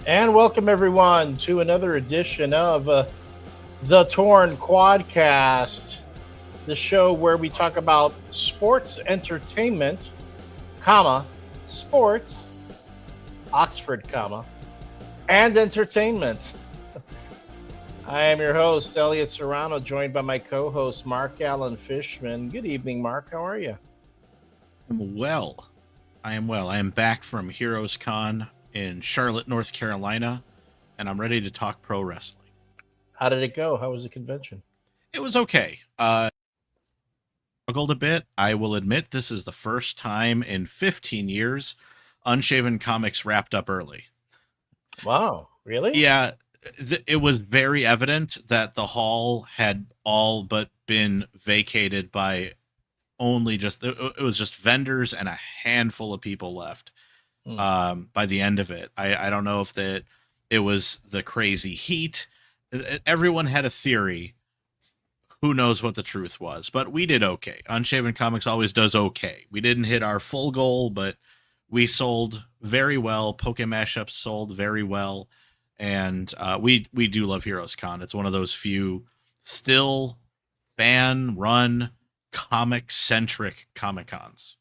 And welcome everyone to another edition of the Torn Quadcast, the show where we talk about sports entertainment, sports, Oxford, and entertainment. I am your host, Elliott Serrano, joined by my co-host, Mark Allen Fishman. Good evening, Mark. How are you? I'm well. I am well. I am back from Heroes Con in Charlotte, North Carolina, and I'm ready to talk pro wrestling. How did it go? How was the convention? It was okay. Struggled a bit. I will admit this is the first time in 15 years Unshaven Comics wrapped up early. Wow, really? Yeah, it was very evident that the hall had all but been vacated by only just it was just vendors and a handful of people left. By the end of it, I don't know if it was the crazy heat. Everyone had a theory. Who knows what the truth was, but we did okay. Unshaven Comics always does okay. We didn't hit our full goal, but we sold very well. Poke Mashups sold very well, and we do love Heroes Con. It's one of those few still fan run comic centric Comic Cons.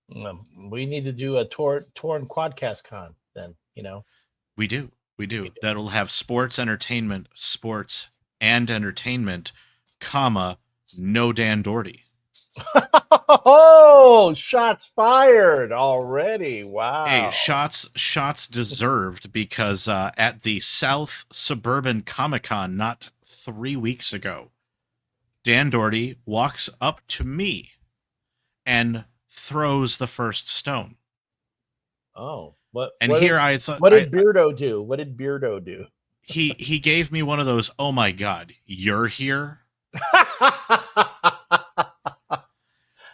We need to do a torn Quadcast Con then, We do. That'll have sports entertainment, no Dan Dougherty. Oh, shots fired already. Wow. Hey, shots deserved, because at the South Suburban Comic-Con not 3 weeks ago, Dan Dougherty walks up to me and throws the first stone. Oh, what did BEARDO do? What did BEARDO do? He gave me one of those, oh my God, you're here?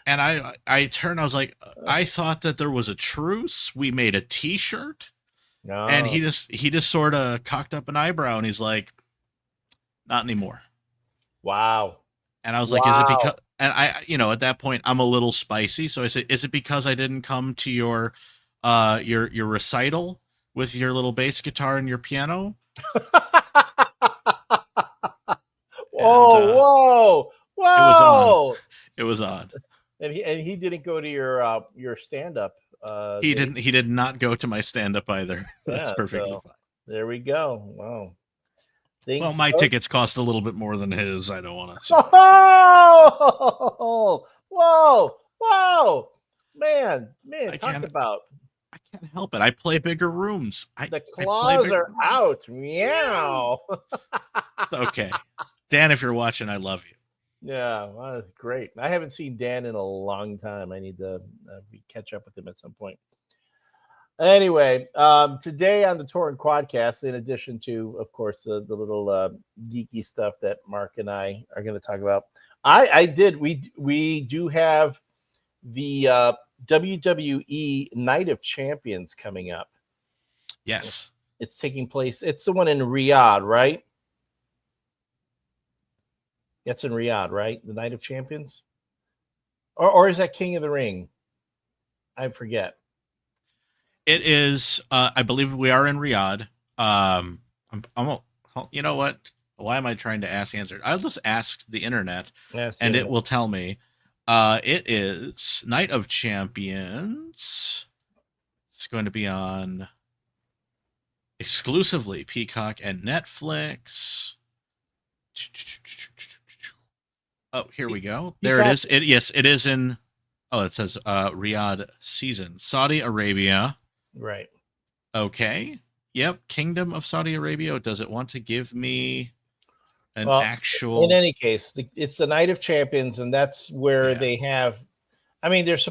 And I turned, I was like, I thought that there was a truce. We made a t-shirt. No. And he just sort of cocked up an eyebrow and he's like, not anymore. Wow. And I was like, is it because, and I, at that point I'm a little spicy. So I said, is it because I didn't come to your recital with your little bass guitar and your piano? Whoa. It was on. And he didn't go to your stand-up. He did not go to my stand-up either. That's perfectly fine. There we go. Wow. Well, my tickets cost a little bit more than his. I don't want to say. Oh! Whoa! Man, talk about. I can't help it. I play bigger rooms. The claws are out. Meow. It's okay. Dan, if you're watching, I love you. Yeah, well, that's great. I haven't seen Dan in a long time. I need to catch up with him at some point. Anyway, today on the Torn Quadcast, in addition to, of course, the little geeky stuff that Mark and I are going to talk about, we do have the WWE Night of Champions coming up. Yes. It's taking place. It's the one in Riyadh, right? It's in Riyadh, right? The Night of Champions? Or is that King of the Ring? I forget. It is, I believe we are in Riyadh. You know what? Why am I trying to answer? I'll just ask the internet, and it will tell me. It is Night of Champions. It's going to be on exclusively Peacock and Netflix. Oh, here we go. There it is. It is in. Oh, it says Riyadh season, Saudi Arabia. Right. Okay. Yep. Kingdom of Saudi Arabia. Does it want to give me an actual? In any case, it's the Night of Champions, and that's where they have. I mean, there's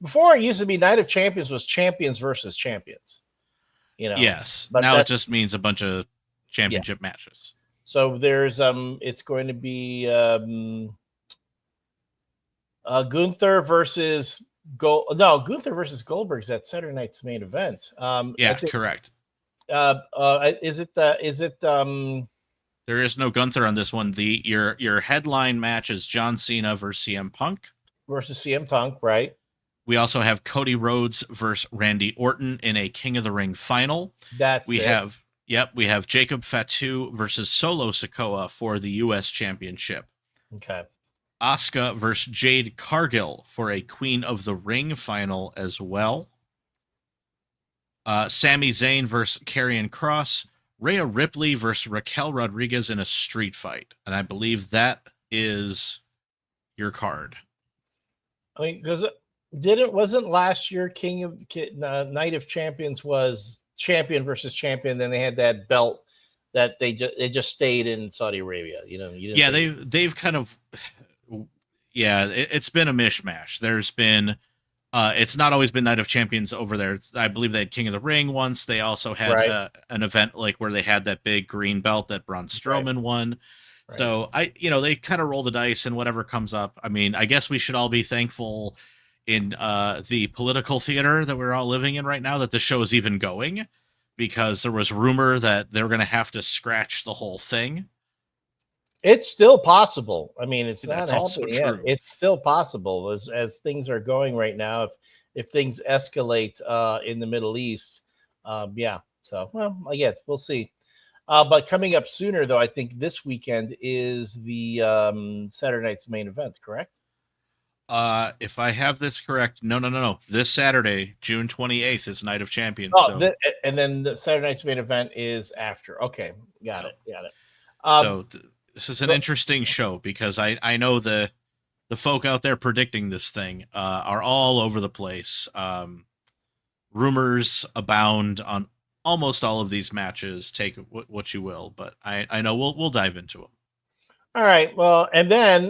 before it used to be Night of Champions was champions versus champions. Yes. But now it just means a bunch of championship matches. So there's it's going to be Gunther versus Gunther versus Goldberg's at Saturday night's main event. Correct. Is it there is no Gunther on this one. Your headline match is John Cena versus CM Punk. Right? We also have Cody Rhodes versus Randy Orton in a King of the Ring final. That's We it. have we have Jacob Fatu versus Solo Sikoa for the US Championship. Okay. Asuka versus Jade Cargill for a Queen of the Ring final as well. Sami Zayn versus Karrion Kross. Rhea Ripley versus Raquel Rodriguez in a street fight. And I believe that is your card. I mean, because wasn't last year Night of Champions was champion versus champion? Then they had that belt that they just stayed in Saudi Arabia. You didn't they've kind of it's been a mishmash. There's been it's not always been Night of Champions over there. I believe they had King of the Ring once. They also had an event like where they had that big green belt that Braun Strowman won. Right. So they kind of roll the dice and whatever comes up. I mean, I guess we should all be thankful in the political theater that we're all living in right now that the show is even going, because there was rumor that they were going to have to scratch the whole thing. It's still possible. I mean, it's not happening yet. It's still possible as things are going right now. If things escalate in the Middle East, yeah. So, well, I guess we'll see. But coming up sooner, though, I think this weekend is the Saturday night's main event, correct? If I have this correct, no. This Saturday, June 28th, is Night of Champions. Oh, and then the Saturday night's main event is after. Okay, got it. This is an interesting show because I know the folk out there predicting this thing are all over the place. Rumors abound on almost all of these matches. Take what you will, but I know we'll dive into them. All right. Well, and then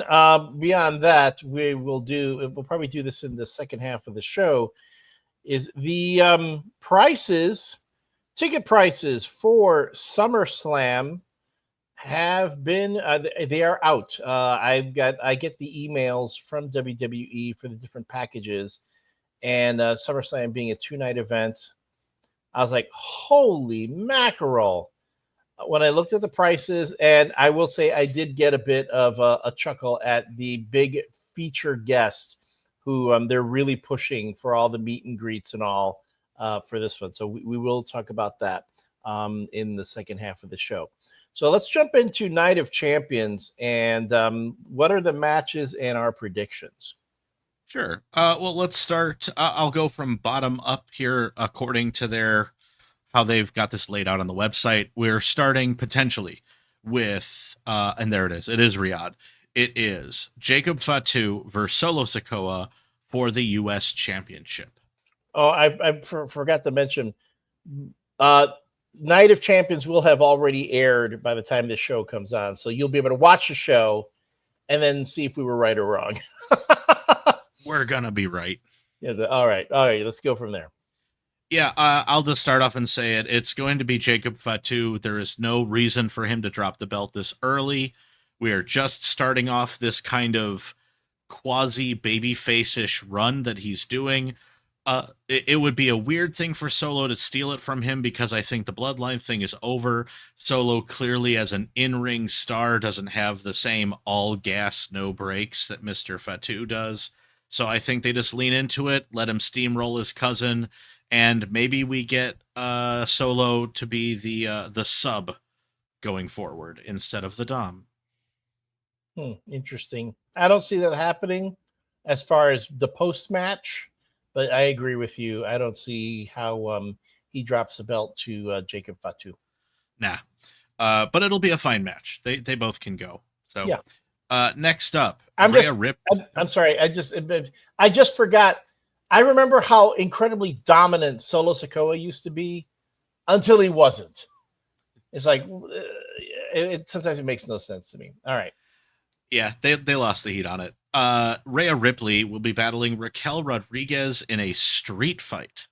beyond that, we'll probably do this in the second half of the show. Is the ticket prices for SummerSlam have been they are out. I get the emails from WWE for the different packages, and SummerSlam being a 2-night event, I was like, holy mackerel when I looked at the prices. And I will say I did get a bit of a chuckle at the big feature guests who they're really pushing for all the meet and greets and all for this one. So we will talk about that in the second half of the show. So let's jump into Night of Champions and what are the matches and our predictions? Sure. Well, let's start. I'll go from bottom up here according to how they've got this laid out on the website. We're starting potentially with, and there it is. It is Riyadh. It is Jacob Fatu versus Solo Sikoa for the U.S. Championship. Oh, I forgot to mention. Night of Champions will have already aired by the time this show comes on. So you'll be able to watch the show and then see if we were right or wrong. We're going to be right. Yeah. All right. Let's go from there. Yeah. I'll just start off and say it. It's going to be Jacob Fatu. There is no reason for him to drop the belt this early. We are just starting off this kind of quasi babyface-ish run that he's doing. It would be a weird thing for Solo to steal it from him because I think the bloodline thing is over. Solo clearly as an in-ring star doesn't have the same all gas, no brakes that Mr. Fatu does. So I think they just lean into it, let him steamroll his cousin, and maybe we get Solo to be the sub going forward instead of the Dom. Interesting. I don't see that happening as far as the post-match. But I agree with you. I don't see how he drops the belt to Jacob Fatu. Nah. But it'll be a fine match. They both can go. So yeah. Next up, I'm sorry. I just forgot. I remember how incredibly dominant Solo Sikoa used to be until he wasn't. It's like sometimes it makes no sense to me. All right. Yeah, they lost the heat on it. Rhea Ripley will be battling Raquel Rodriguez in a street fight.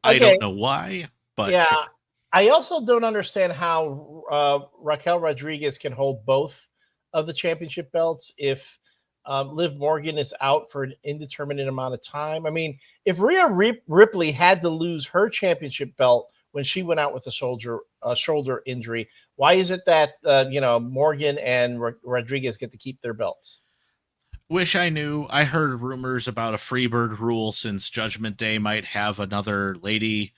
Okay. I don't know why, but yeah. Sure. I also don't understand how Raquel Rodriguez can hold both of the championship belts if Liv Morgan is out for an indeterminate amount of time. I mean, if Rhea Ripley had to lose her championship belt when she went out with a shoulder injury, why is it that Morgan and Rodriguez get to keep their belts? Wish I knew. I heard rumors about a Freebird rule since Judgment Day might have another lady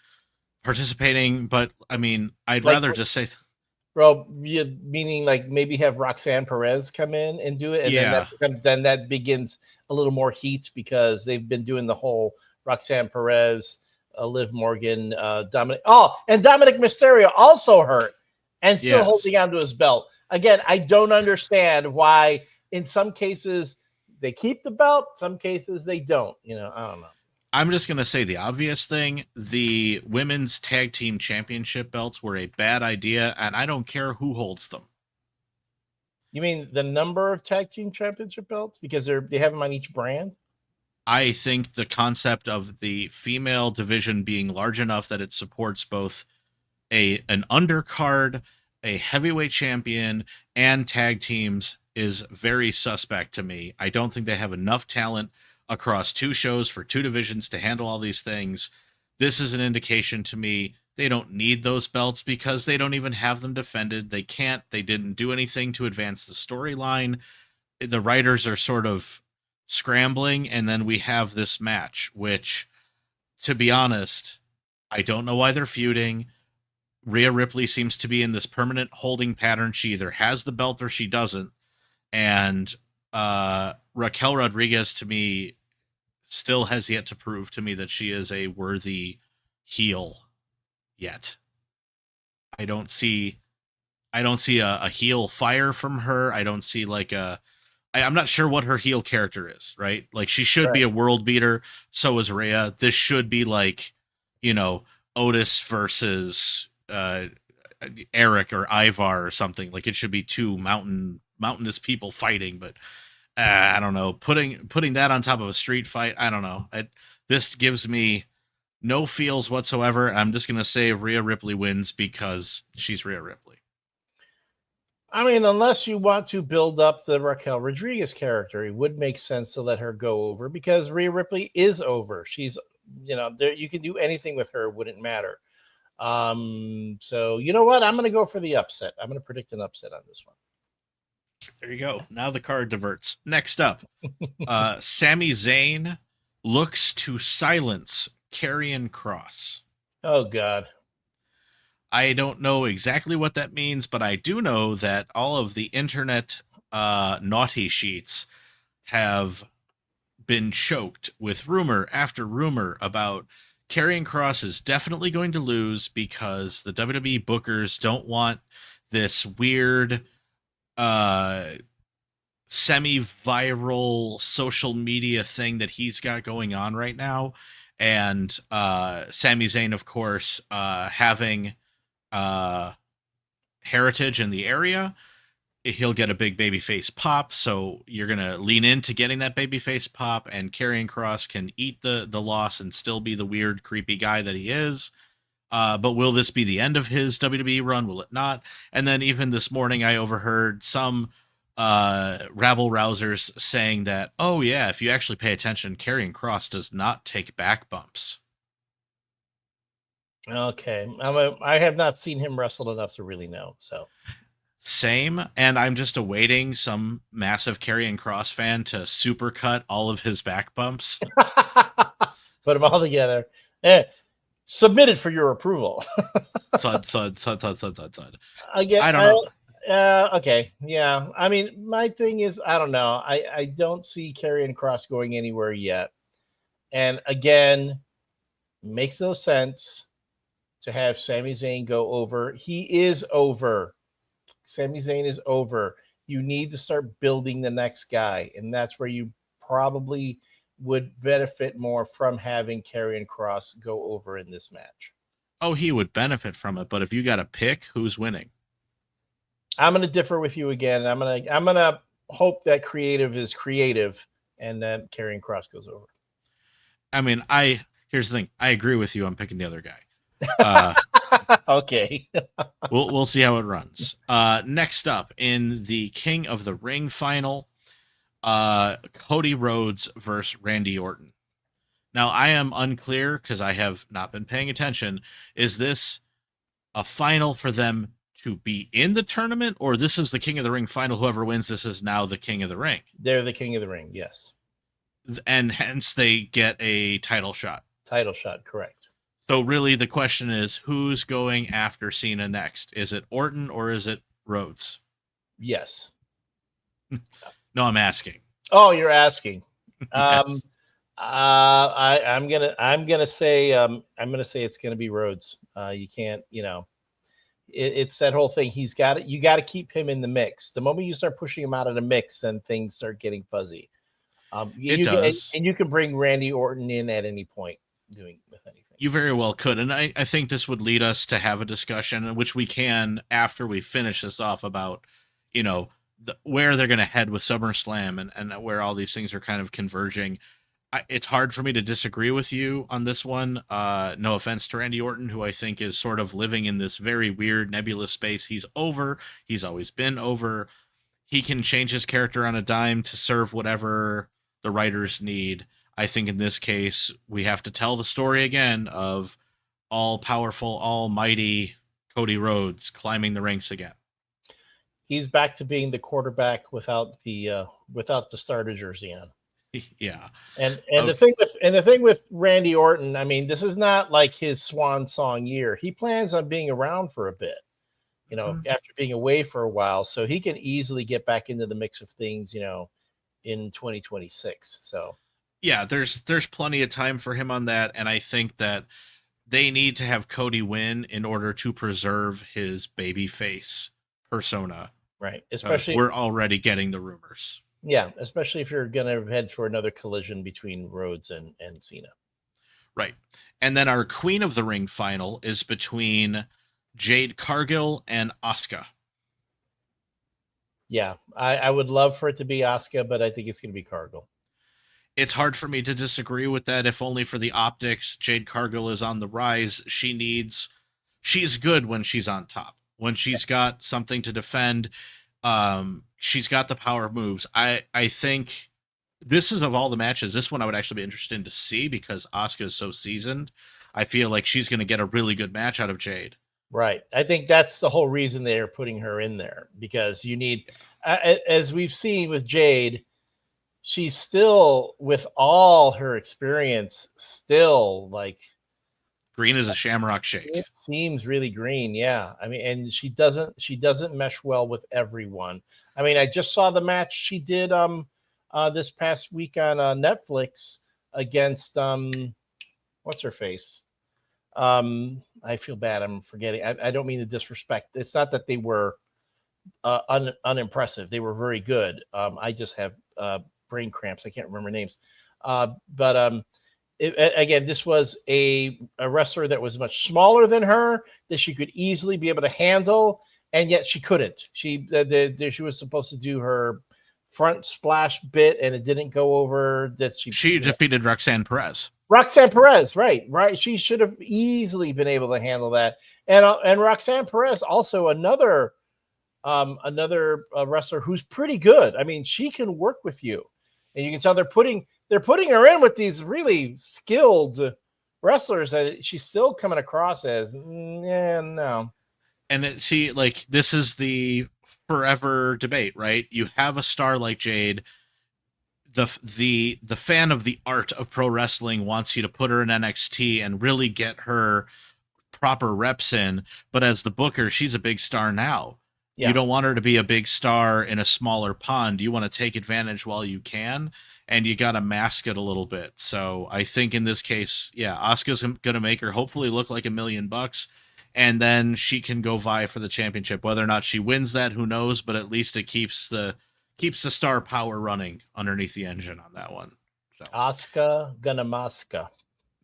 participating, but I mean, I'd Like, rather just say, bro, meaning like maybe have Roxanne Perez come in and do it, and then yeah, then that begins a little more heat because they've been doing the whole Roxanne Perez, Liv Morgan, Dominic. Oh, and Dominic Mysterio also hurt and still yes. holding on to his belt. Again, I don't understand why in some cases they keep the belt, some cases they don't. I don't know. I'm just going to say the obvious thing. The women's tag team championship belts were a bad idea, and I don't care who holds them. You mean the number of tag team championship belts because they have them on each brand? I think the concept of the female division being large enough that it supports both an undercard, a heavyweight champion, and tag teams is very suspect to me. I don't think they have enough talent across two shows for two divisions to handle all these things. This is an indication to me they don't need those belts because they don't even have them defended. They can't, they didn't do anything to advance the storyline. The writers are sort of scrambling, and then we have this match, which, to be honest, I don't know why they're feuding. Rhea Ripley seems to be in this permanent holding pattern. She either has the belt or she doesn't. And Raquel Rodriguez, to me, still has yet to prove to me that she is a worthy heel yet. I don't see a heel fire from her. I don't see like I'm not sure what her heel character is, right? Like she should be Right. a world beater. So is Rhea. This should be like, Otis versus Eric or Ivar or something. Like it should be two mountainous people fighting, but I don't know. Putting that on top of a street fight, I don't know. This gives me no feels whatsoever. I'm just gonna say Rhea Ripley wins because she's Rhea Ripley. I mean, unless you want to build up the Raquel Rodriguez character, it would make sense to let her go over because Rhea Ripley is over. She's, there, you can do anything with her, it wouldn't matter. So you know what? I'm going to go for the upset. I'm going to predict an upset on this one. There you go. Now the card diverts. Next up, Sami Zayn looks to silence Karrion Kross. Oh God. I don't know exactly what that means, but I do know that all of the internet naughty sheets have been choked with rumor after rumor about Karrion Kross is definitely going to lose because the WWE bookers don't want this weird semi-viral social media thing that he's got going on right now. And Sami Zayn, of course, having heritage in the area, he'll get a big babyface pop. So you're gonna lean into getting that babyface pop, and Karrion Kross can eat the loss and still be the weird, creepy guy that he is. But will this be the end of his WWE run? Will it not? And then even this morning, I overheard some rabble rousers saying that, oh yeah, if you actually pay attention, Karrion Kross does not take back bumps. Okay. I have not seen him wrestle enough to really know. So Same, and I'm just awaiting some massive Karrion Kross fan to supercut all of his back bumps. put them all together. Submitted for your approval. Thud, thud, thud, thud, thud, thud, thud. Again, I don't know. okay, yeah. I mean, my thing is, I don't know. I don't see Karrion Kross going anywhere yet. And again, makes no sense to have Sami Zayn go over. He is over. Sami Zayn is over. You need to start building the next guy, and that's where you probably would benefit more from having Karrion Kross go over in this match. Oh, he would benefit from it, but if you got to pick, who's winning? I'm going to differ with you again. I'm gonna hope that creative is creative, and that Karrion Kross goes over. I mean, here's the thing. I agree with you. I'm picking the other guy. Okay. We'll see how it runs. Next up in the King of the Ring final, Cody Rhodes versus Randy Orton. Now, I am unclear because I have not been paying attention. Is this a final for them to be in the tournament, or this is the King of the Ring final. Whoever wins this is now the King of the Ring. They're the King of the Ring, yes. And hence they get a title shot. Title shot, correct. So really the question is, who's going after Cena next? Is it Orton or is it Rhodes? Yes. No, I'm asking. Oh, you're asking. Yes. I'm gonna say it's gonna be Rhodes. You can't, it's that whole thing. You got to keep him in the mix. The moment you start pushing him out of the mix, then things start getting fuzzy. It does. And you can bring Randy Orton in at any point doing with anything. You very well could. And I think this would lead us to have a discussion, which we can after we finish this off, about, where they're going to head with SummerSlam and where all these things are kind of converging. It's hard for me to disagree with you on this one. No offense to Randy Orton, who I think is sort of living in this very weird nebulous space. He's over. He's always been over. He can change his character on a dime to serve whatever the writers need. I think in this case, we have to tell the story again of all-powerful, almighty Cody Rhodes climbing the ranks again. He's back to being the quarterback without the starter jersey on. Yeah. And the thing with Randy Orton, I mean, this is not like his swan song year. He plans on being around for a bit, after being away for a while, so he can easily get back into the mix of things, in 2026. So yeah, there's plenty of time for him on that, and I think that they need to have Cody win in order to preserve his babyface persona. Right. Especially we're already getting the rumors. Yeah, especially if you're going to head for another collision between Rhodes and Cena. Right. And then our Queen of the Ring final is between Jade Cargill and Asuka. Yeah, I would love for it to be Asuka, but I think it's going to be Cargill. It's hard for me to disagree with that, if only for the optics. Jade Cargill is on the rise. She's good when she's on top. When she's got something to defend, she's got the power moves. I think this is, of all the matches, this one I would actually be interested to see, because Asuka is so seasoned. I feel like she's going to get a really good match out of Jade. Right. I think that's the whole reason they're putting her in there, because you need, as we've seen with Jade, she's still, with all her experience, still like green as a shamrock shake. It seems really green. Yeah. I mean, and she doesn't mesh well with everyone. I mean, I just saw the match she did this past week on Netflix against what's her face? I feel bad. I'm forgetting. I don't mean to disrespect. It's not that they were unimpressive. They were very good. I just have brain cramps. I can't remember names. But again, this was a wrestler that was much smaller than her, that she could easily be able to handle, and yet she couldn't. She was supposed to do her front splash bit, and it didn't go over. She defeated Roxanne Perez. Roxanne Perez, right. She should have easily been able to handle that. And Roxanne Perez, also another wrestler who's pretty good. I mean, she can work with you, and you can tell they're putting her in with these really skilled wrestlers that she's still coming across as, no. And this is the forever debate, right? You have a star like Jade. The fan of the art of pro wrestling wants you to put her in NXT and really get her proper reps in. But as the booker, she's a big star now. Yeah. You don't want her to be a big star in a smaller pond. You want to take advantage while you can, and you got to mask it a little bit. So I think in this case, Asuka's going to make her hopefully look like $1 million, and then she can go vie for the championship. Whether or not she wins that, who knows? But at least it keeps the star power running underneath the engine on that one. So. Asuka gonna maska.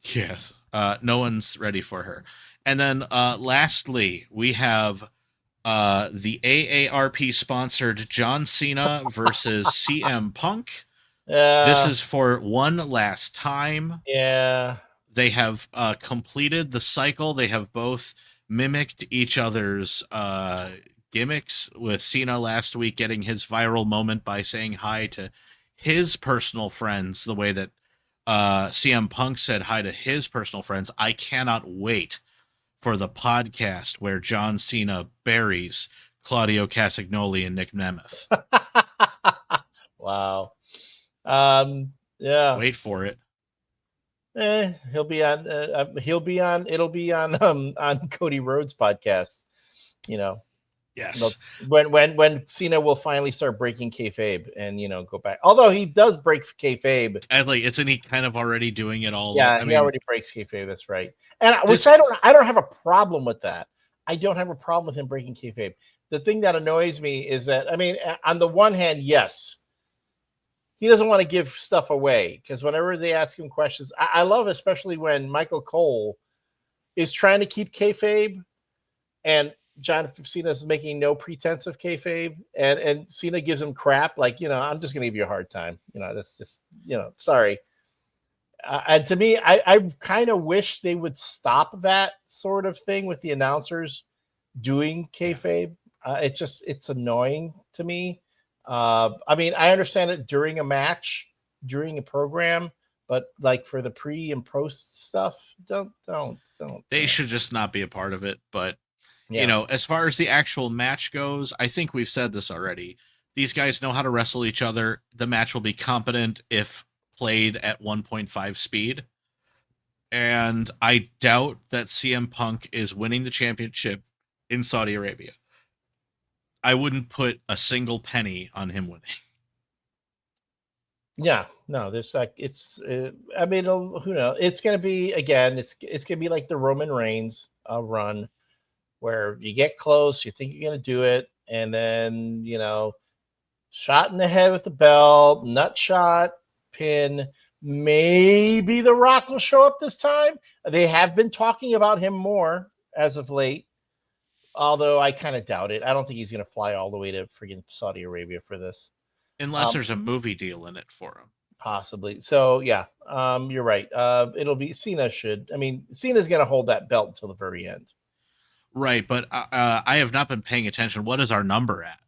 Yes. No one's ready for her. And then lastly, we have the AARP sponsored John Cena versus CM Punk. This is for one last time. Yeah. They have completed the cycle. They have both mimicked each other's gimmicks, with Cena last week getting his viral moment by saying hi to his personal friends the way that CM Punk said hi to his personal friends. I cannot wait for the podcast where John Cena buries Claudio Castagnoli and Nick Nemeth. Wow. Yeah. Wait for it. He'll be on. It'll be on Cody Rhodes' podcast. You know, Yes. when Cena will finally start breaking kayfabe and go back. Although he does break kayfabe. And isn't he kind of already doing it all? Yeah, he already breaks kayfabe. That's right. And which I don't have a problem with that. I don't have a problem with him breaking kayfabe. The thing that annoys me is that, on the one hand, yes, he doesn't want to give stuff away because whenever they ask him questions, I love especially when Michael Cole is trying to keep kayfabe and John Cena is making no pretense of kayfabe, and Cena gives him crap like, I'm just going to give you a hard time. That's just, sorry. And to me, I kind of wish they would stop that sort of thing with the announcers doing kayfabe. It's annoying to me. I understand it during a match, during a program, but like for the pre and post stuff, don't. They should just not be a part of it. But yeah. as far as the actual match goes, I think we've said this already. These guys know how to wrestle each other. The match will be competent if played at 1.5 speed. And I doubt that CM Punk is winning the championship in Saudi Arabia. I wouldn't put a single penny on him winning. Yeah, no, there's like it's. Who knows? It's gonna be again. It's gonna be like the Roman Reigns run, where you get close, you think you're gonna do it, and then shot in the head with the belt, nut shot, pin. Maybe The Rock will show up this time. They have been talking about him more as of late. Although I kind of doubt it. I don't think he's going to fly all the way to friggin' Saudi Arabia for this. Unless there's a movie deal in it for him. Possibly. So, yeah, you're right. It'll be Cena Cena's going to hold that belt until the very end. Right, but I have not been paying attention. What is our number at?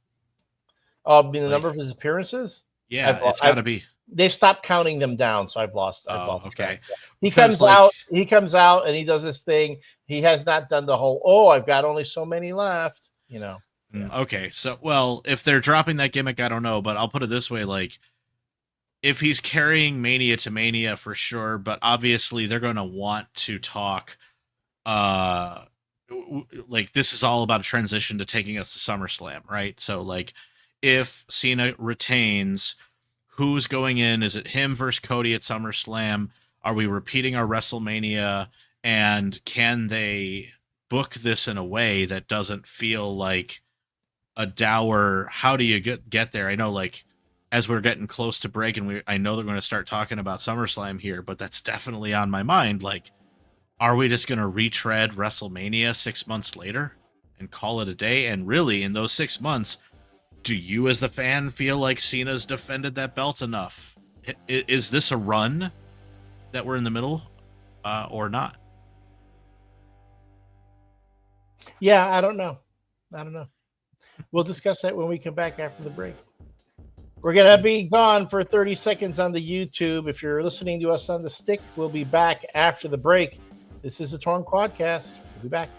The number of his appearances? Yeah, it's got to be. They've stopped counting them down, so I've lost. Okay. Track. He comes out. He comes out and he does this thing. He has not done the whole. I've got only so many left. Yeah. Okay, so if they're dropping that gimmick, I don't know, but I'll put it this way: like, if he's carrying Mania to Mania for sure, but obviously they're going to want to talk. Like this is all about a transition to taking us to SummerSlam, right? So like, if Cena retains. Who's going in? Is it him versus Cody at SummerSlam? Are we repeating our WrestleMania? And can they book this in a way that doesn't feel like a dour? How do you get there? I know, like, as we're getting close to break, and I know they're going to start talking about SummerSlam here, but that's definitely on my mind. Like, are we just going to retread WrestleMania 6 months later and call it a day? And really, in those 6 months, do you as the fan feel like Cena's defended that belt enough? Is this a run that we're in the middle or not? Yeah, I don't know. We'll discuss that when we come back after the break. We're going to be gone for 30 seconds on the YouTube. If you're listening to us on the stick, we'll be back after the break. This is the Torn Quadcast. We'll be back.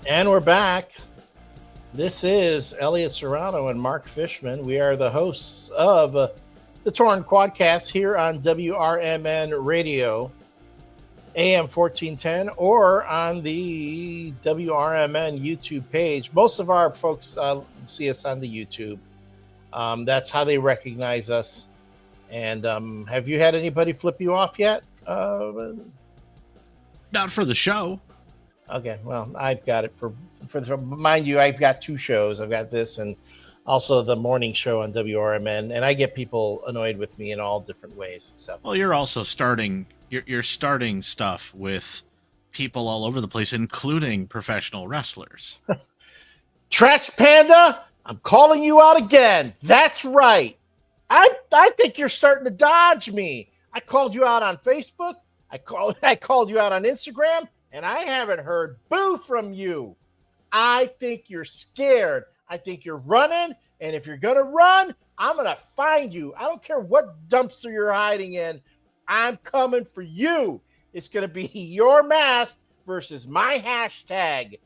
And we're back. This is Elliott Serrano and Mark Fishman. We are the hosts of the Torn Quadcast here on WRMN Radio, AM 1410, or on the WRMN YouTube page. Most of our folks see us on the YouTube. That's how they recognize us. And have you had anybody flip you off yet? Not for the show. Okay, well, I've got it for mind you, I've got two shows. I've got this, and also the morning show on WRMN, and I get people annoyed with me in all different ways. So, Well, you're also starting. You're starting stuff with people all over the place, including professional wrestlers. Trash Panda, I'm calling you out again. That's right. I think you're starting to dodge me. I called you out on Facebook. I called you out on Instagram, and I haven't heard boo from you. I think you're scared. I think you're running, and if you're gonna run, I'm gonna find you. I don't care what dumpster you're hiding in. I'm coming for you. It's gonna be your mask versus my hashtag.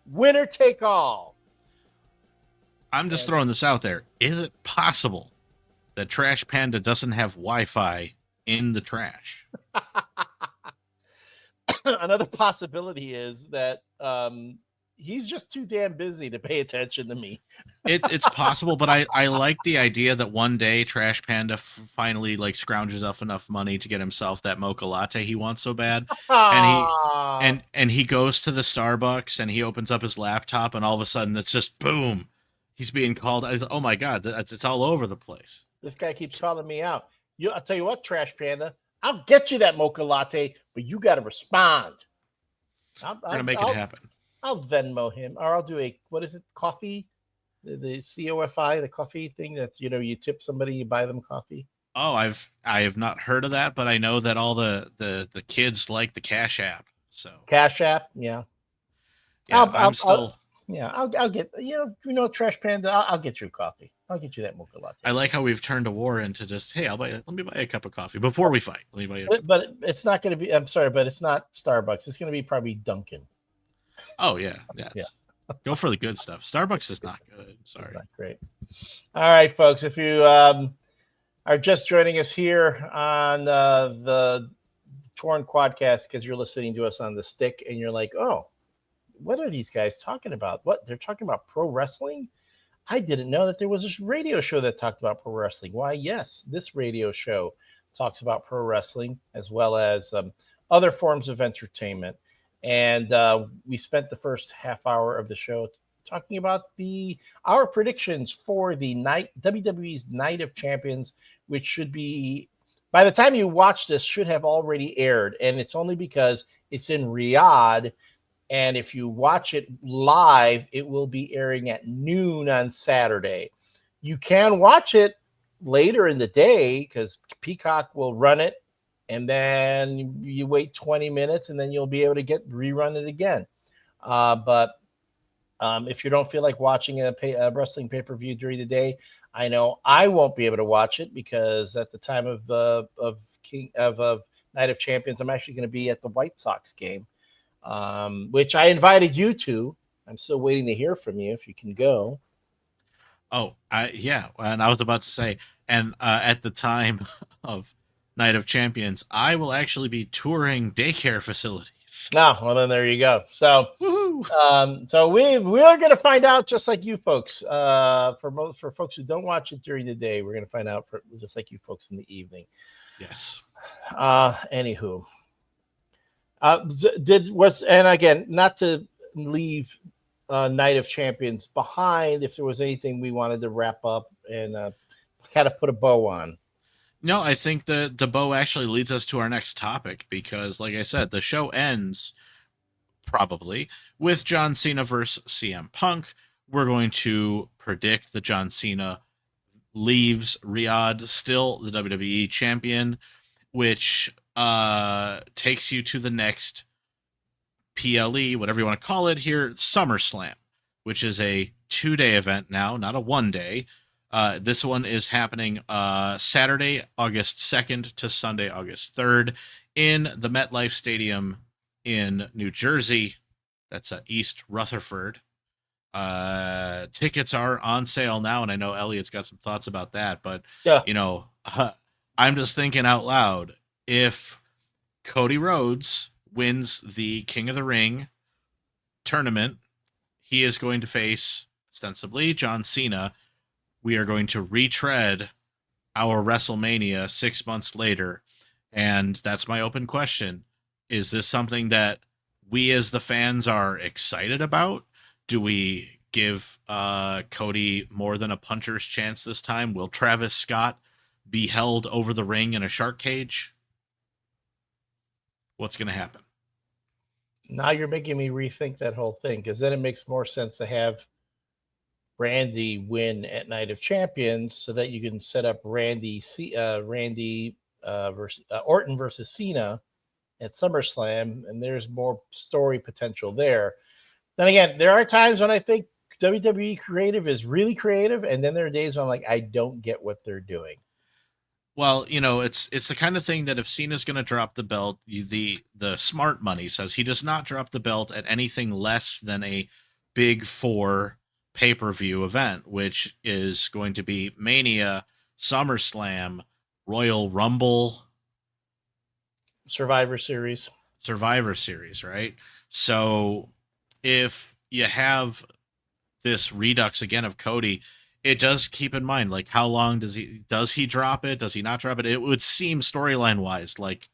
Winner take all. I'm just throwing this out there. Is it possible that Trash Panda doesn't have Wi-Fi in the trash? Another possibility is that he's just too damn busy to pay attention to me. It's possible, but I like the idea that one day Trash Panda finally like scrounges up enough money to get himself that mocha latte he wants so bad, and he goes to the Starbucks and he opens up his laptop and all of a sudden it's just boom, he's being called. Oh my god, it's all over the place. This guy keeps calling me out. I'll tell you what, Trash Panda, I'll get you that mocha latte, but you got to respond. We're gonna make it happen. I'll Venmo him, or I'll do coffee, the COFI, the coffee thing that you tip somebody, you buy them coffee. Oh, I have not heard of that, but I know that all the kids like the Cash App. So Cash App, yeah. Yeah, I'll get Trash Panda. I'll get you a coffee. I'll get you that mocha latte. I like how we've turned a war into just, hey, let me buy a cup of coffee before we fight. Let me buy you. But it's not going to be. I'm sorry, but it's not Starbucks. It's going to be probably Dunkin'. Oh yeah. Go for the good stuff. Starbucks is not good. Sorry. Not great. All right, folks. If you are just joining us here on the Torn Quadcast because you're listening to us on the stick and you're like, oh, what are these guys talking about? What, they're talking about pro wrestling? I didn't know that there was this radio show that talked about pro wrestling. Why, yes, this radio show talks about pro wrestling as well as other forms of entertainment. And we spent the first half hour of the show talking about our predictions for the WWE's Night of Champions, which should be, by the time you watch this, should have already aired. And it's only because it's in Riyadh. And if you watch it live, it will be airing at noon on Saturday. You can watch it later in the day because Peacock will run it. And then you wait 20 minutes and then you'll be able to rerun it again. But if you don't feel like watching a wrestling pay-per-view during the day, I know I won't be able to watch it because at the time of Night of Champions, I'm actually going to be at the White Sox game, which I invited you to. I'm still waiting to hear from you if you can go. Oh, yeah. And I was about to say, and at the time of Night of Champions, I will actually be touring daycare facilities. Well, then there you go. So, so we are going to find out just like you folks. For folks who don't watch it during the day, we're going to find out just like you folks in the evening. Yes. Anywho, and again, not to leave Night of Champions behind. If there was anything we wanted to wrap up and kind of put a bow on. No, I think the bow actually leads us to our next topic because, like I said, the show ends probably with John Cena versus CM Punk. We're going to predict that John Cena leaves Riyadh still the WWE champion, which takes you to the next PLE, whatever you want to call it here, Summerslam, which is a 2-day event now, not a 1-day. This one is happening Saturday, August 2nd to Sunday, August 3rd in the MetLife Stadium in New Jersey. That's East Rutherford. Tickets are on sale now, and I know Elliott's got some thoughts about that, but, I'm just thinking out loud. If Cody Rhodes wins the King of the Ring tournament, he is going to face, ostensibly, John Cena. We are going to retread our WrestleMania 6 months later. And that's my open question. Is this something that we as the fans are excited about? Do we give Cody more than a puncher's chance this time? Will Travis Scott be held over the ring in a shark cage? What's going to happen? Now you're making me rethink that whole thing, because then it makes more sense to have Randy win at Night of Champions so that you can set up Randy versus Orton versus Cena at SummerSlam, and there's more story potential there. Then again, there are times when I think WWE creative is really creative, and then there are days when I'm like, I don't get what they're doing. Well, it's the kind of thing that if Cena's going to drop the belt, the smart money says he does not drop the belt at anything less than a Big Four pay-per-view event, which is going to be Mania, SummerSlam, Royal Rumble, Survivor Series, right? So if you have this redux again of Cody, it does keep in mind, like, how long does he drop it? Does he not drop it? It would seem storyline wise like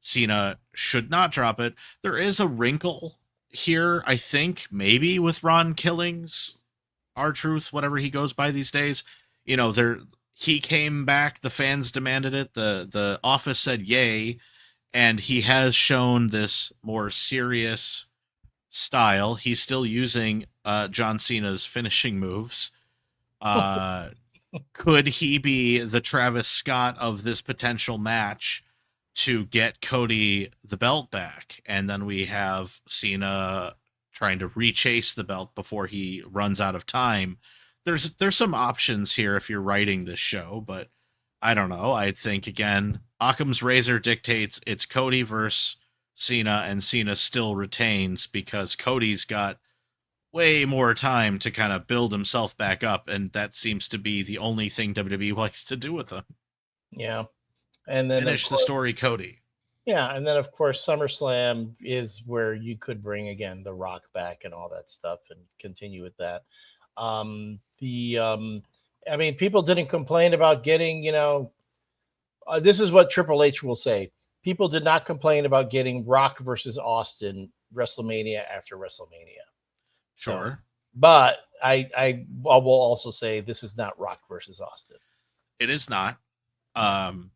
Cena should not drop it. There is a wrinkle here, I think, maybe with Ron Killings, R-Truth, whatever he goes by these days. He came back, the fans demanded it, the office said yay, and he has shown this more serious style. He's still using John Cena's finishing moves. Could he be the Travis Scott of this potential match to get Cody the belt back? And then we have Cena trying to rechase the belt before he runs out of time. There's some options here if you're writing this show, but I don't know. I think, again, Occam's razor dictates it's Cody versus Cena, and Cena still retains because Cody's got way more time to kind of build himself back up, and that seems to be the only thing WWE likes to do with him. Yeah. And then finish the story, Cody. Yeah, and then of course SummerSlam is where you could bring again The Rock back and all that stuff and continue with that. I mean, people didn't complain about getting, this is what Triple H will say. People did not complain about getting Rock versus Austin WrestleMania after WrestleMania. Sure. So, but I will also say this is not Rock versus Austin. It is not. And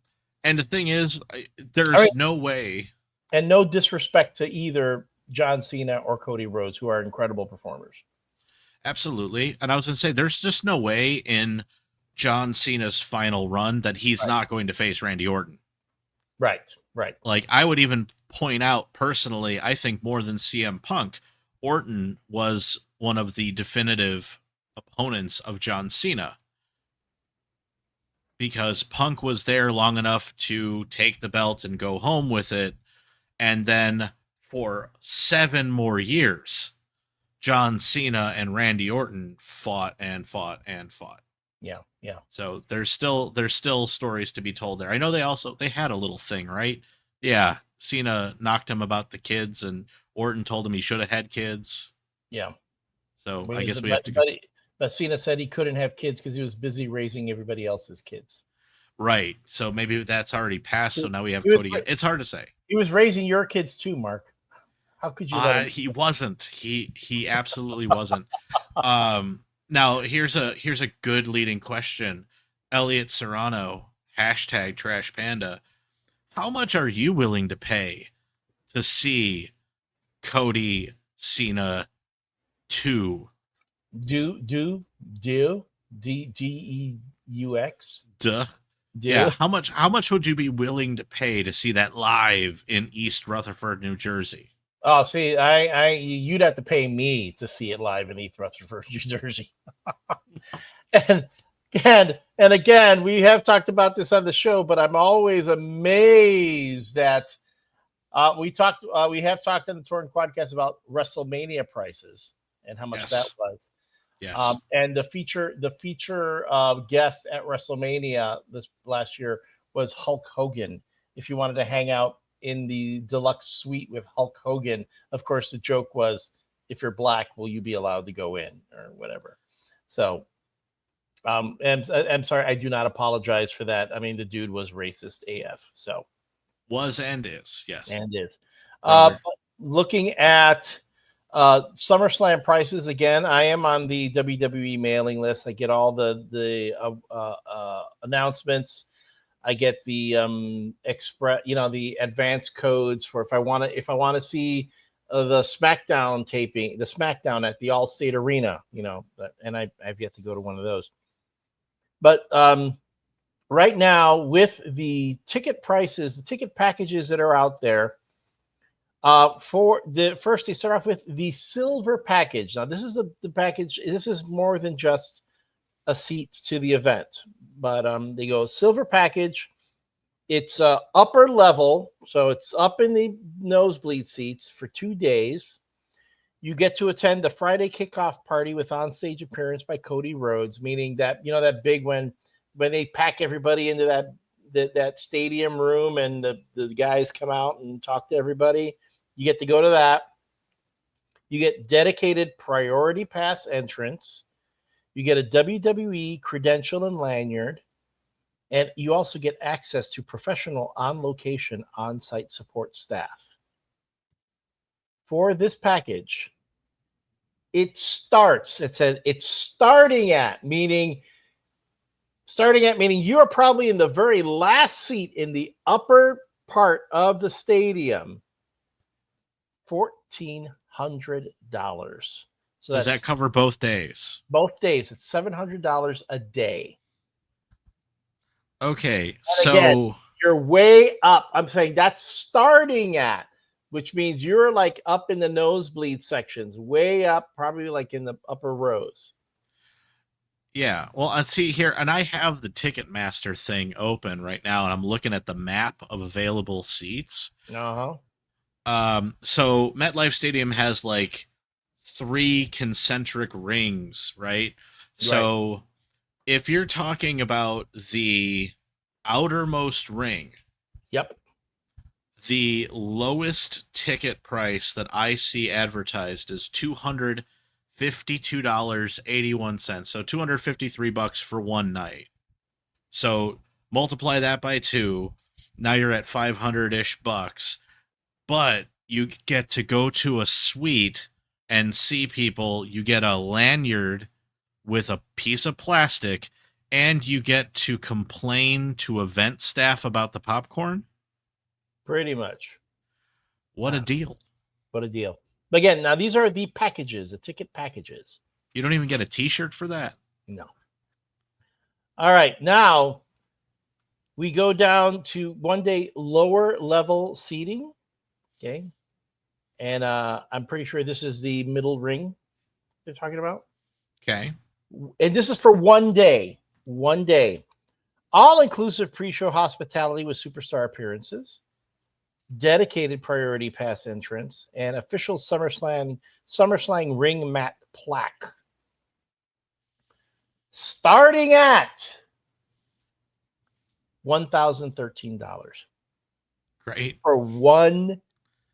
the thing is, there's no way. And no disrespect to either John Cena or Cody Rhodes, who are incredible performers. Absolutely. And I was going to say, there's just no way in John Cena's final run that he's not going to face Randy Orton. Right. Like, I would even point out personally, I think more than CM Punk, Orton was one of the definitive opponents of John Cena, because Punk was there long enough to take the belt and go home with it. And then for 7 more years, John Cena and Randy Orton fought and fought and fought. Yeah. So there's still stories to be told there. I know they had a little thing, right? Yeah. Cena knocked him about the kids, and Orton told him he should have had kids. Yeah. So I guess we have to. But Cena said he couldn't have kids because he was busy raising everybody else's kids. Right. So maybe that's already passed. So now we have Cody. It's hard to say. He was raising your kids too, Mark. How could you? He wasn't. He absolutely wasn't. Now here's a good leading question. Elliott Serrano, #TrashPanda. How much are you willing to pay to see Cody Cena 2? Deux? Duh. Yeah. How much would you be willing to pay to see that live in East Rutherford, New Jersey? Oh, see, you'd have to pay me to see it live in East Rutherford, New Jersey. and again, we have talked about this on the show, but I'm always amazed that we have talked on the Torn Quadcast about WrestleMania prices and how much that was. Yes. And the feature guest at WrestleMania this last year was Hulk Hogan. If you wanted to hang out in the deluxe suite with Hulk Hogan, of course, the joke was, if you're black, will you be allowed to go in or whatever? So, and I'm sorry, I do not apologize for that. I mean, the dude was racist AF. So was and is, yes, and is. Looking at SummerSlam prices again. I am on the WWE mailing list. I get all the announcements. I get the express, the advanced codes for if I want to see the SmackDown taping, the SmackDown at the Allstate Arena, and I've yet to go to one of those. But right now, with the ticket prices, the ticket packages that are out there, for the first, they start off with the silver package. Now, this is the package. This is more than just a seat to the event, but they go silver package. It's upper level, so it's up in the nosebleed seats for 2 days. You get to attend the Friday kickoff party with onstage appearance by Cody Rhodes, meaning that that big when they pack everybody into that stadium room and the guys come out and talk to everybody. You get to go to that. You get dedicated priority pass entrance. You get a WWE credential and lanyard. And you also get access to professional on-location, on-site support staff. For this package, it says it's starting at, meaning you are probably in the very last seat in the upper part of the stadium. $1,400. So does that cover both days? Both days. It's $700 a day. Okay, so again, you're way up. I'm saying that's starting at, which means you're like up in the nosebleed sections, way up, probably like in the upper rows. Yeah, well, let's see here, and I have the Ticketmaster thing open right now, and I'm looking at the map of available seats. So MetLife Stadium has like 3 concentric rings, right? So if you're talking about the outermost ring, yep, the lowest ticket price that I see advertised is $252.81. So $253 for one night. So multiply that by 2. Now you're at 500-ish bucks. But you get to go to a suite and see people. You get a lanyard with a piece of plastic, and you get to complain to event staff about the popcorn. Pretty much. What a deal. What a deal. But again, now these are the packages, the ticket packages. You don't even get a t-shirt for that? No. All right. Now we go down to 1 day lower level seating. Okay. And I'm pretty sure this is the middle ring they're talking about. Okay. And this is for 1 day. 1 day. All-inclusive pre-show hospitality with superstar appearances, dedicated priority pass entrance, and official SummerSlam ring mat plaque. Starting at $1,013. Great. For 1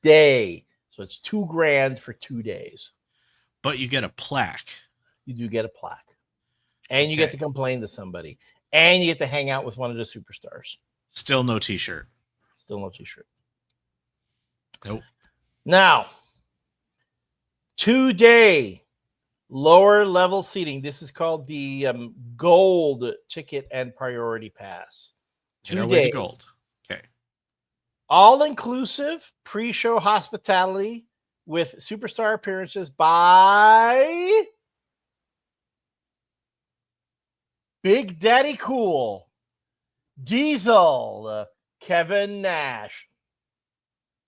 day. So it's $2,000 for 2 days. But you get a plaque. You do get a plaque. And you get to complain to somebody. And you get to hang out with one of the superstars. Still no t-shirt. Still no t-shirt. Nope. Now, 2 day lower level seating. This is called the gold ticket and priority pass. 2 days. Gold. Okay. All-inclusive pre-show hospitality with superstar appearances by Big Daddy Cool, Diesel, Kevin Nash.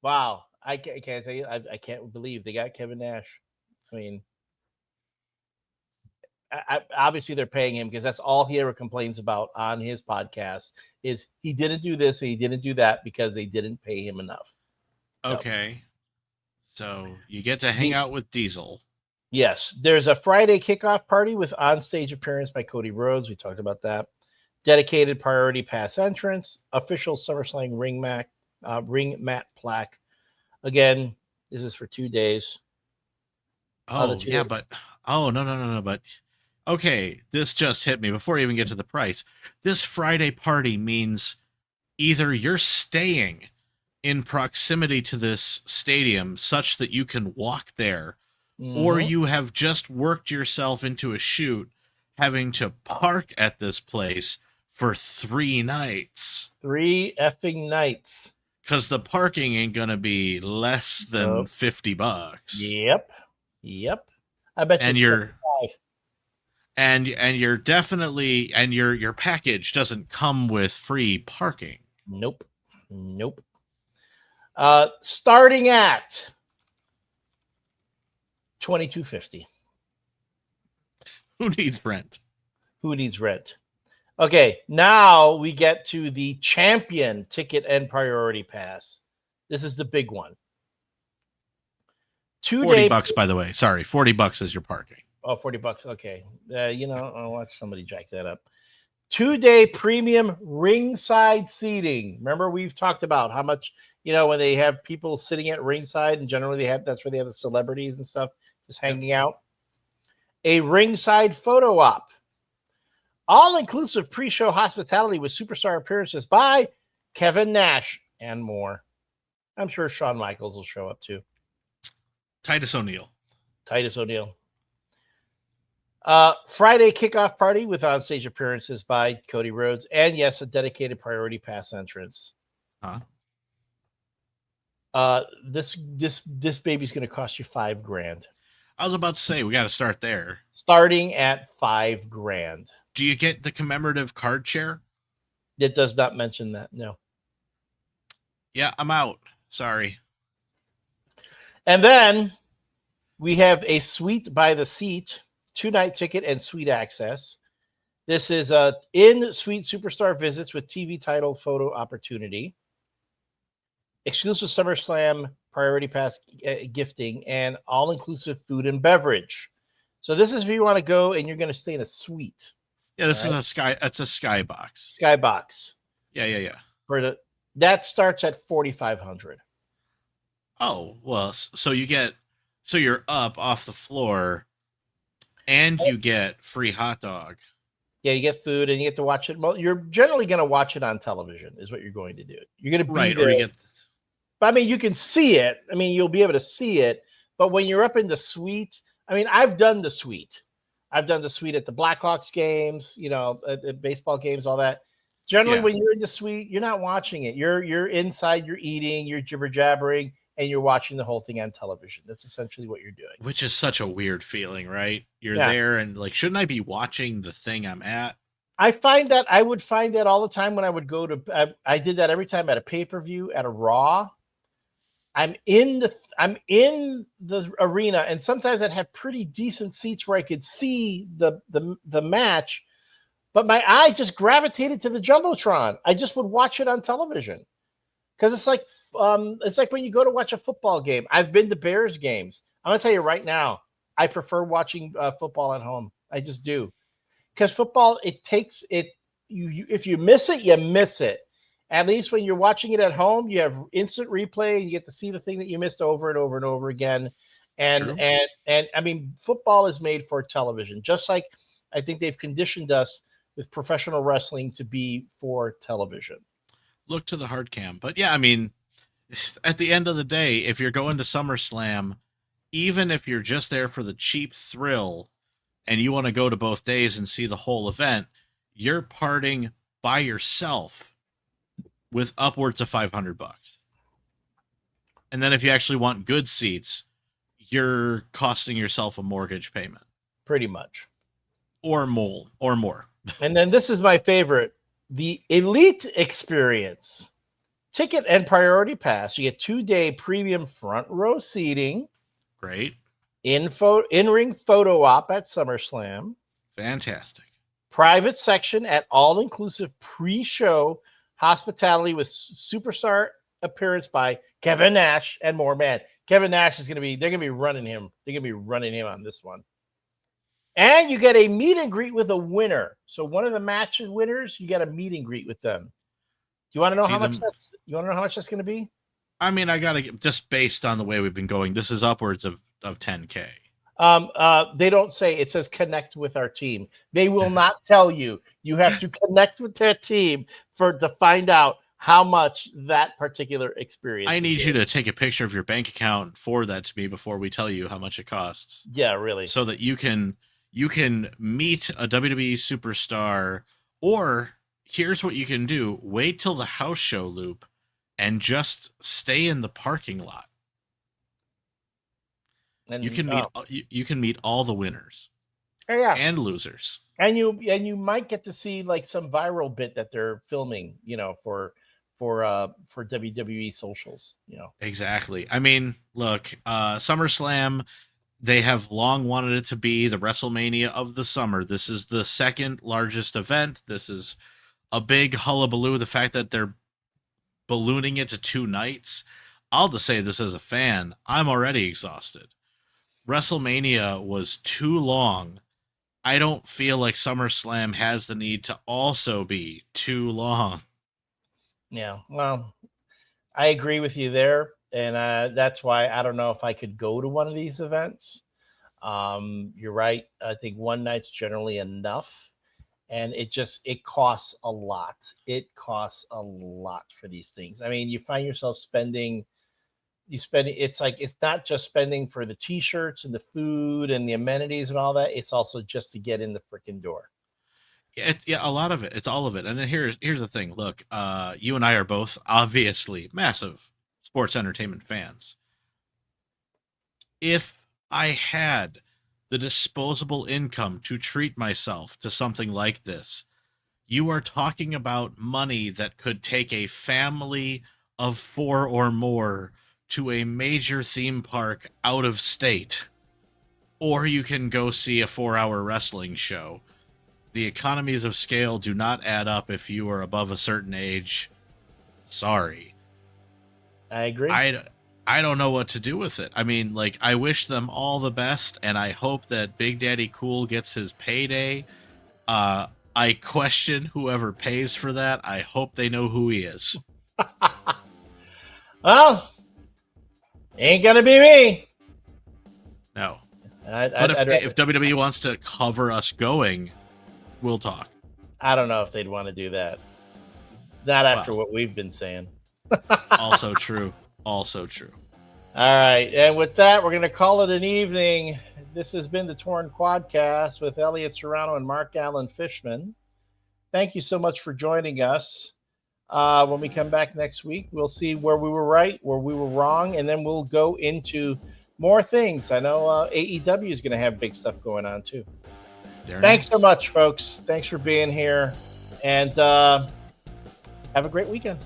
Wow. I can't tell you. I can't believe they got Kevin Nash. I mean, obviously they're paying him because that's all he ever complains about on his podcast is he didn't do this and he didn't do that because they didn't pay him enough. Okay. So you get to hang out with Diesel. Yes. There's a Friday kickoff party with onstage appearance by Cody Rhodes. We talked about that. Dedicated priority pass entrance, official SummerSlam ring mat plaque. Again, this is for 2 days. Oh, yeah, but no. But okay, this just hit me before I even get to the price. This Friday party means either you're staying in proximity to this stadium such that you can walk there, or you have just worked yourself into a shoot having to park at this place for 3 nights. 3 effing nights. Because the parking ain't going to be less than $50. Yep. I bet and you you're and you're definitely, and your package doesn't come with free parking. Nope. Starting at $22.50. Who needs rent? Okay, now we get to the champion ticket and priority pass. This is the big one. $40, by the way. Sorry, $40 is your parking. Oh, $40. Okay. I'll watch somebody jack that up. 2-day premium ringside seating. Remember, we've talked about how much, when they have people sitting at ringside, and generally that's where they have the celebrities and stuff just hanging out. A ringside photo op. All-inclusive pre-show hospitality with superstar appearances by Kevin Nash and more. I'm sure Shawn Michaels will show up too. Titus O'Neil. Friday kickoff party with onstage appearances by Cody Rhodes, and yes, a dedicated priority pass entrance. This baby's going to cost you $5,000. I was about to say, we got to start there. Starting at $5,000. Do you get the commemorative card chair? It does not mention that. No. Yeah, I'm out. Sorry. And then we have a suite by the seat, 2-night ticket and suite access. This is in-suite superstar visits with TV title photo opportunity, exclusive SummerSlam priority pass gifting, and all-inclusive food and beverage. So this is if you want to go and you're going to stay in a suite. Yeah, this is a skybox. Skybox. Yeah. That starts at $4,500. Oh, well, so you're up off the floor, and you get free hot dog. Yeah, you get food, and you get to watch it. Well, you're generally going to watch it on television, is what you're going to do. You're going to be there. Or you get. But I mean, you can see it. I mean, you'll be able to see it. But when you're up in the suite, I mean, I've done the suite. I've done the suite at the Blackhawks games, at baseball games, all that. Generally, when you're in the suite, you're not watching it. You're inside, you're eating, you're jibber jabbering, and you're watching the whole thing on television. That's essentially what you're doing. Which is such a weird feeling, right? You're there and like, shouldn't I be watching the thing I'm at? I would find that all the time when I would go to, I did that every time at a pay-per-view, at a Raw. I'm in the arena, and sometimes I'd have pretty decent seats where I could see the match, but my eye just gravitated to the Jumbotron. I just would watch it on television. Because it's like when you go to watch a football game. I've been to Bears games. I'm gonna tell you right now, I prefer watching football at home. I just do, because football, it takes it. If you miss it, you miss it. At least when you're watching it at home, you have instant replay, and you get to see the thing that you missed over and over and over again. And I mean, football is made for television, just like I think they've conditioned us with professional wrestling to be for television. Look to the hard cam. But yeah, I mean, at the end of the day, if you're going to SummerSlam, even if you're just there for the cheap thrill and you want to go to both days and see the whole event, you're parting by yourself with upwards of $500. And then if you actually want good seats, you're costing yourself a mortgage payment. Pretty much. Or more. And then this is my favorite. The Elite Experience. Ticket and priority pass. You get 2-day premium front row seating. Great. In-ring photo op at SummerSlam. Fantastic. Private section at all-inclusive pre-show hospitality with superstar appearance by Kevin Nash and more. Man, Kevin Nash they're going to be running him. They're going to be running him on this one. And you get a meet and greet with a winner. So one of the match winners, you get a meet and greet with them. Do you want to know how much that's going to be? I mean, I got to get, just based on the way we've been going, this is upwards of $10K. They don't say. It says connect with our team. They will not tell you. You have to connect with their team to find out how much that particular experience. I need you to take a picture of your bank account and forward that to me before we tell you how much it costs. Yeah, really. So that you can meet a WWE superstar, or here's what you can do: wait till the house show loop and just stay in the parking lot. And You can meet all the winners and losers. And you might get to see like some viral bit that they're filming, for WWE socials, Exactly. I mean, look, SummerSlam, they have long wanted it to be the WrestleMania of the summer. This is the second largest event. This is a big hullabaloo. The fact that they're ballooning it to 2 nights, I'll just say this as a fan, I'm already exhausted. WrestleMania was too long. I don't feel like SummerSlam has the need to also be too long. Yeah, well, I agree with you there, and that's why I don't know if I could go to one of these events. You're right. I think one night's generally enough, and it costs a lot. It costs a lot for these things. I mean, you find yourself spending. It's like it's not just spending for the t-shirts and the food and the amenities and all that. It's also just to get in the freaking door. Yeah, a lot of it. It's all of it. And then here's the thing. Look, you and I are both obviously massive sports entertainment fans. If I had the disposable income to treat myself to something like this, you are talking about money that could take a family of 4 or more to a major theme park out of state. Or you can go see a 4-hour wrestling show. The economies of scale do not add up if you are above a certain age. Sorry. I agree. I don't know what to do with it. I mean, like, I wish them all the best, and I hope that Big Daddy Cool gets his payday. I question whoever pays for that. I hope they know who he is. Well, ain't gonna be me. No. But if WWE wants to cover us going, we'll talk. I don't know if they'd want to do that. Not after what we've been saying. Also true. Also true. All right. And with that, we're going to call it an evening. This has been the Torn Quadcast with Elliott Serrano and Mark Allen Fishman. Thank you so much for joining us. When we come back next week, we'll see where we were right, where we were wrong, and then we'll go into more things. I know AEW is going to have big stuff going on too. Thanks so much, folks. Thanks for being here, and have a great weekend.